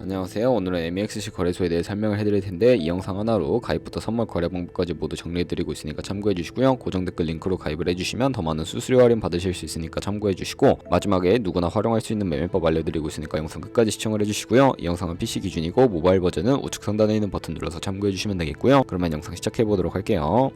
안녕하세요. 오늘은 MEXC 거래소에 대해 설명을 해드릴 텐데 이 영상 하나로 가입부터 선물 거래 방법까지 모두 정리해드리고 있으니까 참고해주시고요. 고정 댓글 링크로 가입을 해주시면 더 많은 수수료 할인 받으실 수 있으니까 참고해주시고, 마지막에 누구나 활용할 수 있는 매매법 알려드리고 있으니까 영상 끝까지 시청을 해주시고요. 이 영상은 PC 기준이고 모바일 버전은 우측 상단에 있는 버튼 눌러서 참고해주시면 되겠고요. 그러면 영상 시작해보도록 할게요.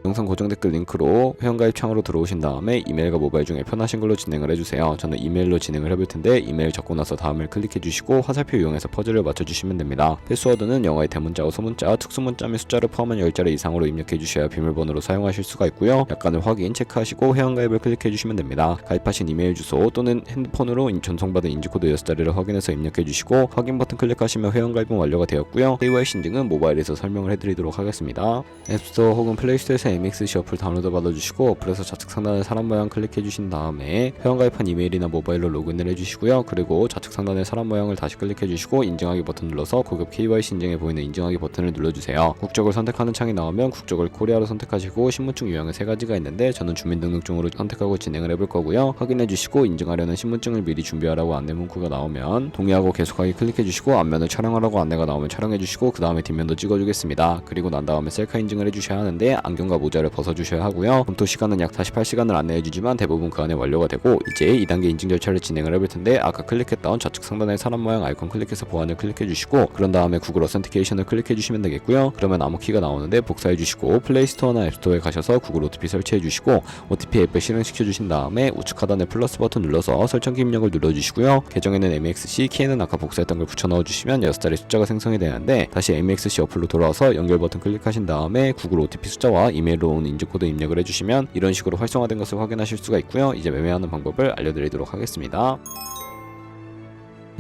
영상 고정 댓글 링크로 회원가입 창으로 들어오신 다음에 이메일과 모바일 중에 편하신 걸로 진행을 해주세요. 저는 이메일로 진행을 해볼 텐데 이메일 적고 나서 다음을 클릭해주시고 화살표 이용해서 퍼즐을 맞춰주시면 됩니다. 패스워드는 영어의 대문자와 소문자, 특수문자 및 숫자를 포함한 10자리 이상으로 입력해주셔야 비밀번호로 사용하실 수가 있고요. 약관을 확인, 체크하시고 회원가입을 클릭해주시면 됩니다. 가입하신 이메일 주소 또는 핸드폰으로 전송받은 인지코드 6자리를 확인해서 입력해주시고 확인 버튼 클릭하시면 회원가입은 완료가 되었고요. KYC 인증은 모바일에서 설명을 해드리도록 하겠습니다. 앱스토어 혹은 플레이스토어에서 MEXC 어플 다운로드 받아주시고 어플에서 좌측 상단에 사람 모양 클릭해주신 다음에 회원가입한 이메일이나 모바일로 로그인을 해주시고요. 그리고 좌측 상단에 사람 모양을 다시 클릭해주시고 인증하기 버튼 눌러서 고급 KYC 인증에 보이는 인증하기 버튼을 눌러주세요. 국적을 선택하는 창이 나오면 국적을 코리아로 선택하시고 신분증 유형은 3가지가 있는데 저는 주민등록증으로 선택하고 진행을 해볼 거고요. 확인해주시고 인증하려는 신분증을 미리 준비하라고 안내 문구가 나오면 동의하고 계속하기 클릭해주시고 앞면을 촬영하라고 안내가 나오면 촬영해주시고 그 다음에 뒷면도 찍어주겠습니다. 그리고 난 다음에 셀카 인증을 해주셔야 하는데 안경과 모자를 벗어주셔야 하고요. 검토 시간은 약 48시간을 안내해주지만 대부분 그 안에 완료가 되고 이제 2단계 인증 절차를 진행을 해볼 텐데 아까 클릭했던 좌측 상단의 사람 모양 아이콘 클릭해서 보안을 클릭해주시고 그런 다음에 구글 어센티케이션을 클릭해주시면 되겠고요. 그러면 암호키가 나오는데 복사해주시고 플레이스토어나 앱스토어에 가셔서 구글 OTP 설치해주시고 OTP 앱을 실행시켜주신 다음에 우측 하단에 플러스 버튼 눌러서 설정키 입력을 눌러주시고요. 계정에는 MEXC, 키에는 아까 복사했던 걸 붙여 넣어주시면 6자리 숫자가 생성이 되는데 다시 MEXC 어플로 돌아와서 연결 버튼 클릭하신 다음에 구글 OTP 숫자와 이메일로 온 인증코드 입력을 해주시면 이런 식으로 활성화된 것을 확인하실 수가 있고요. 이제 매매하는 방법을 알려드리도록 하겠습니다.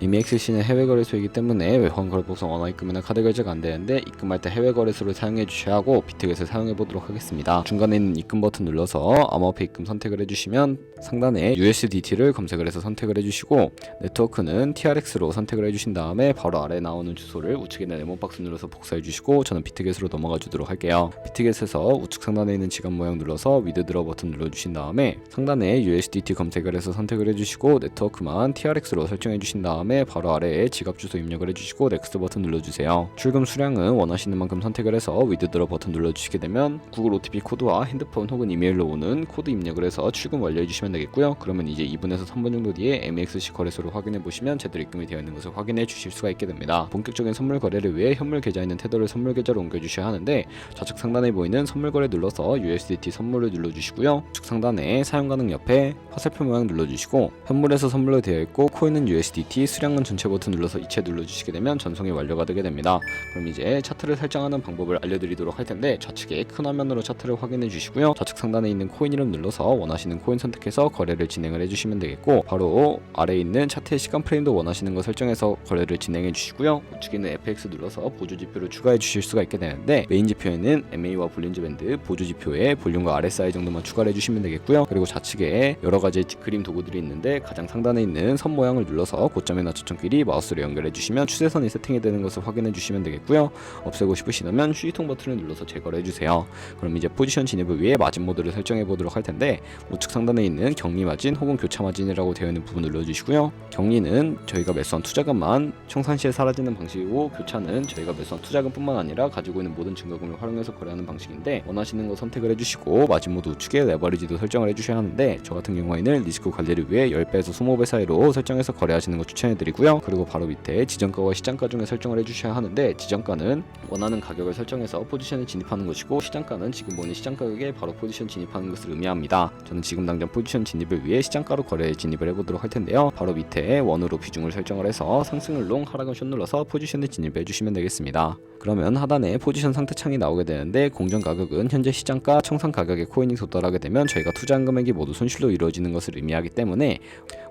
MEXC는 해외 거래소이기 때문에 외환 거래법상 원화 입금이나 카드 결제가 안 되는데 입금할 때 해외 거래소를 사용해 주셔야 하고 비트겟을 사용해 보도록 하겠습니다. 중간에 있는 입금 버튼 눌러서 암호화폐 입금 선택을 해주시면 상단에 USDT를 검색을 해서 선택을 해주시고 네트워크는 TRX로 선택을 해주신 다음에 바로 아래에 나오는 주소를 우측에 있는 레몬박스 눌러서 복사해 주시고 저는 비트겟으로 넘어가 주도록 할게요. 비트겟에서 우측 상단에 있는 지갑 모양 눌러서 위드드러 버튼 눌러주신 다음에 상단에 USDT 검색을 해서 선택을 해주시고 네트워크만 TRX로 설정해 주신 다음에 바로 아래에 지갑 주소 입력을 해주시고 넥스트 버튼 눌러주세요. 출금 수량은 원하시는 만큼 선택을 해서 위드드러 버튼 눌러주시게 되면 구글 OTP 코드와 핸드폰 혹은 이메일로 오는 코드 입력을 해서 출금 완료해 주시면 되겠고요. 그러면 이제 2분에서 3분 정도 뒤에 MEXC 거래소를 확인해 보시면 제대로 입금이 되어 있는 것을 확인해 주실 수가 있게 됩니다. 본격적인 선물 거래를 위해 현물 계좌에 있는 테더를 선물 계좌로 옮겨 주셔야 하는데 좌측 상단에 보이는 선물 거래 눌러서 USDT 선물을 눌러주시고요. 우측 상단에 사용 가능 옆에 화살표 모양 눌러주시고 현물에서 선물로 되어 있고 코인은 USDT, 수량은 전체 버튼 눌러서 이체 눌러주시게 되면 전송이 완료가 되게 됩니다. 그럼 이제 차트를 설정하는 방법을 알려드리도록 할 텐데 좌측에 큰 화면으로 차트를 확인해 주시고요. 좌측 상단에 있는 코인 이름 눌러서 원하시는 코인 선택해서 거래를 진행을 해주시면 되겠고 바로 아래에 있는 차트의 시간 프레임도 원하시는 거 설정해서 거래를 진행해 주시고요. 우측에 있는 FX 눌러서 보조 지표를 추가해 주실 수가 있게 되는데 메인 지표에는 MA와 볼린저 밴드, 보조 지표에 볼륨과 RSI 정도만 추가를 해주시면 되겠고요. 그리고 좌측에 여러 가지 그림 도구들이 있는데 가장 상단에 있는 선 모양을 눌러서 고점이나 저점끼리 마우스로 연결해 주시면 추세선이 세팅이 되는 것을 확인해 주시면 되겠고요. 없애고 싶으시다면 휴지통 버튼을 눌러서 제거를 해주세요. 그럼 이제 포지션 진입을 위해 마진 모드를 설정해 보도록 할 텐데 우측 상단에 있는 격리 마진 혹은 교차 마진이라고 되어 있는 부분 눌러주시고요. 격리는 저희가 매수한 투자금만 청산 시에 사라지는 방식이고 교차는 저희가 매수한 투자금뿐만 아니라 가지고 있는 모든 증거금을 활용해서 거래하는 방식인데 원하시는 거 선택을 해주시고 마진 모드 우측에 레버리지도 설정을 해주셔야 하는데 저 같은 경우에는 리스크 관리를 위해 10배에서 20배 사이로 설정해서 거래하시는 거 추천해 드리고요. 그리고 바로 밑에 지정가와 시장가 중에 설정을 해주셔야 하는데 지정가는 원하는 가격을 설정해서 포지션에 진입하는 것이고 시장가는 지금 보는 시장 가격에 바로 포지션 진입하는 것을 의미합니다. 저는 지금 당장 포지션 진입을 위해 시장가로 거래에 진입을 해보도록 할 텐데요. 바로 밑에 원으로 비중을 설정을 해서 상승을 롱, 하락은 숏 눌러서 포지션에 진입해 주시면 되겠습니다. 그러면 하단에 포지션 상태 창이 나오게 되는데 공정 가격은 현재 시장가, 청산 가격에 코인이 도달하게 되면 저희가 투자한 금액이 모두 손실로 이루어지는 것을 의미하기 때문에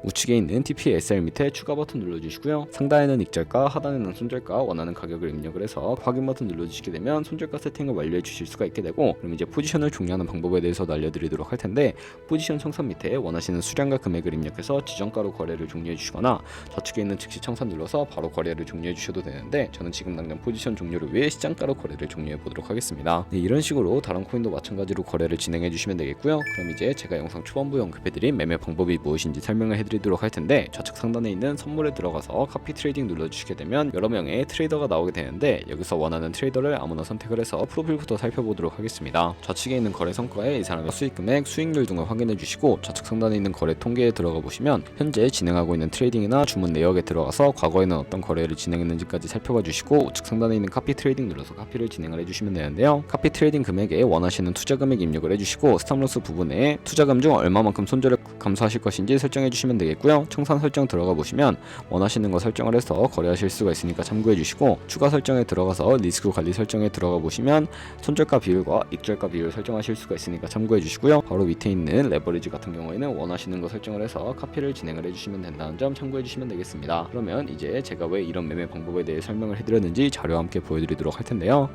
우측에 있는 TPSR 밑에 추가 버튼 눌러주시고요. 상단에는 익절가, 하단에는 손절가, 원하는 가격을 입력을 해서 확인 버튼 눌러주시게 되면 손절가 세팅을 완료해 주실 수가 있게 되고 그럼 이제 포지션을 종료하는 방법에 대해서도 알려드리도록 할 텐데 포지션 청산 밑에 원하시는 수량과 금액을 입력해서 지정가로 거래를 종료해 주시거나 좌측에 있는 즉시 청산 눌러서 바로 거래를 종료해 주셔도 되는데 저는 지금 당장 포지션 종료를 위해 시장가로 거래를 종료해 보도록 하겠습니다. 네, 이런 식으로 다른 코인도 마찬가지로 거래를 진행해 주시면 되겠고요. 그럼 이제 제가 영상 초반부에 언급해드린 매매 방법이 무엇인지 설명을 해드리도록 할 텐데 좌측 상단에 있는 선물 쇼핑몰에 들어가서 카피 트레이딩 눌러주시게 되면 여러 명의 트레이더가 나오게 되는데, 여기서 원하는 트레이더를 아무나 선택을 해서 프로필부터 살펴보도록 하겠습니다. 좌측에 있는 거래 성과에 이 사람의 수익 금액, 수익률 등을 확인해 주시고, 좌측 상단에 있는 거래 통계에 들어가 보시면 현재 진행하고 있는 트레이딩이나 주문 내역에 들어가서 과거에는 어떤 거래를 진행했는지까지 살펴봐 주시고, 우측 상단에 있는 카피 트레이딩 눌러서 카피를 진행을 해주시면 되는데요. 카피 트레이딩 금액에 원하시는 투자 금액 입력을 해주시고, 스탑로스 부분에 투자금 중 얼마만큼 손절을 감소하실 것인지 설정해 주시면 되겠고요. 청산 설정 들어가 보시면 원하시는 거 설정을 해서 거래하실 수가 있으니까 참고해 주시고, 추가 설정에 들어가서 리스크 관리 설정에 들어가 보시면 손절가 비율과 익절가 비율을 설정하실 수가 있으니까 참고해 주시고요. 바로 밑에 있는 레버리지 같은 경우에는 원하시는 거 설정을 해서 카피를 진행을 해주시면 된다는 점 참고해 주시면 되겠습니다. 그러면 이제 제가 왜 이런 매매 방법에 대해 설명을 해드렸는지 자료와 함께 보여드리도록 할 텐데요.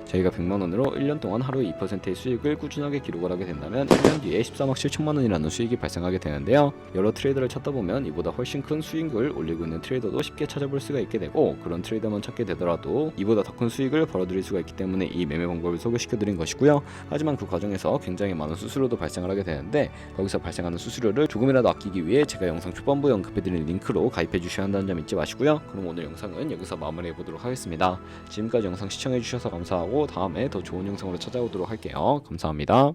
저희가 100만원으로 1년 동안 하루에 2%의 수익을 꾸준하게 기록을 하게 된다면 1년 뒤에 14억 7천만원이라는 수익이 발생하게 되는데요. 여러 트레이더를 찾다 보면 이보다 훨씬 큰 수익을 올리고 있는 트레이더도 쉽게 찾아볼 수가 있게 되고, 그런 트레이더만 찾게 되더라도 이보다 더 큰 수익을 벌어들일 수가 있기 때문에 이 매매 방법을 소개시켜드린 것이고요. 하지만 그 과정에서 굉장히 많은 수수료도 발생을 하게 되는데, 거기서 발생하는 수수료를 조금이라도 아끼기 위해 제가 영상 초반부에 언급해드린 링크로 가입해 주셔야 한다는 점 잊지 마시고요. 그럼 오늘 영상은 여기서 마무리해 보도록 하겠습니다. 지금까지 영상 시청해 주셔서 감사하고, 다음에 더 좋은 영상으로 찾아오도록 할게요. 감사합니다.